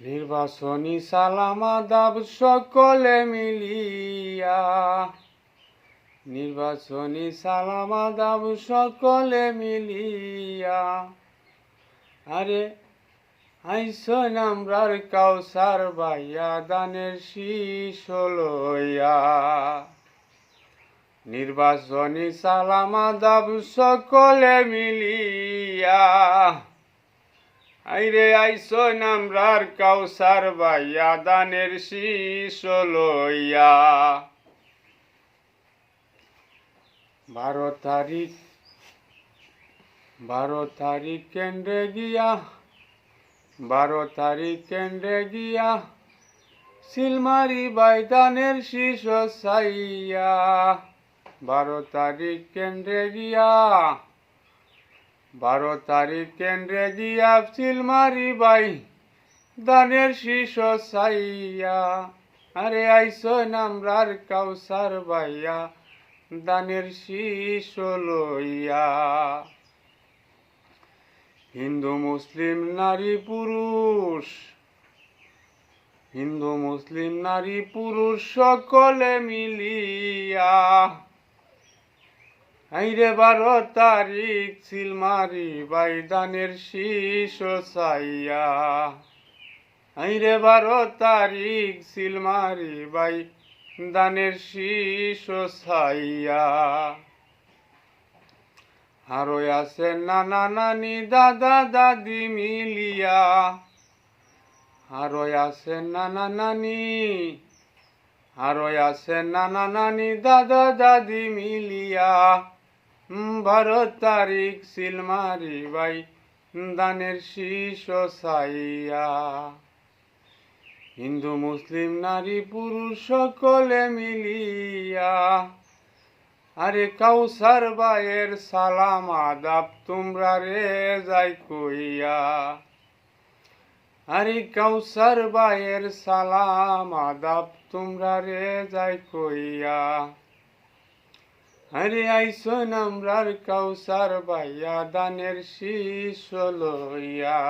নির্বাচনী সালাম আদাব সকলে মিলিয়া, নির্বাচনী সালাম আদাব সকলে মিলিয়া। আরে আইসন আমরার কাউসার বাইয়া দানের শীষ লইয়া। নির্বাচনী সালাম আদাব সকলে মিলিয়া, আইরে আইসন আমরার কাউসার বাইয়া দানের শীষ লইয়া। 12 তারিখ কেন্দ্রে গিয়া, 12 তারিখ কেন্দ্রে গিয়া সিলমারি বাইদানের শীষ সাইয়া। 12 তারিখ কেন্দ্রে গিয়া, 12 তারিখ কেন্দ্রে গিয়া সিলমারি বাই দানের শীষ সাইয়া। আরে আইসন আমরার কাউসার বাইয়া দানের শীষ লইয়া। হিন্দু মুসলিম নারী পুরুষ, হিন্দু মুসলিম নারী পুরুষ সকলে মিলিয়া, আইরে 12 তারিখ সিলমারি বাইদানের শীষ সাইয়া। আইরে 12 তারিখ সিলমারি বাই দানের শীষ সাইয়া। আরো আছে নানা নানি দাদা দাদি মিলিয়া, আরো আছে নানা নানি, আরো আছে নানা নানি দাদা দাদি মিলিয়া। 12 তারিখ সিলমারি বাই দানের শীষ সাইয়া। হিন্দু মুসলিম নারী পুরুষ সকলে মিলিয়া, আরে কাউসার বাইয়ের সালাম আদাব তোমরা রে যাই কইয়া। আরে কাউসার বাইয়ের সালাম আদাব তোমরা রে যাই কইয়া। আরে আইসন আমরার কাউসার বাইয়া দানের শীষ লইয়া।